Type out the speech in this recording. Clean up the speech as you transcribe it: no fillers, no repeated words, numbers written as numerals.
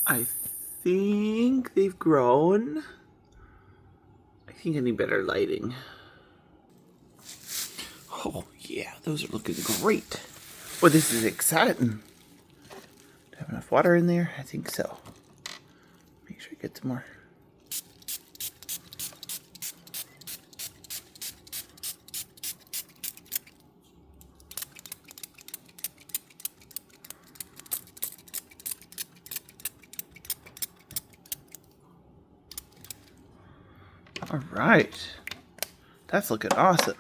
I think they've grown. I think I need better lighting. Oh yeah, those are looking great. Well, this is exciting. Do I have enough water in there? I think so. Make sure I get some more. All right. That's looking awesome.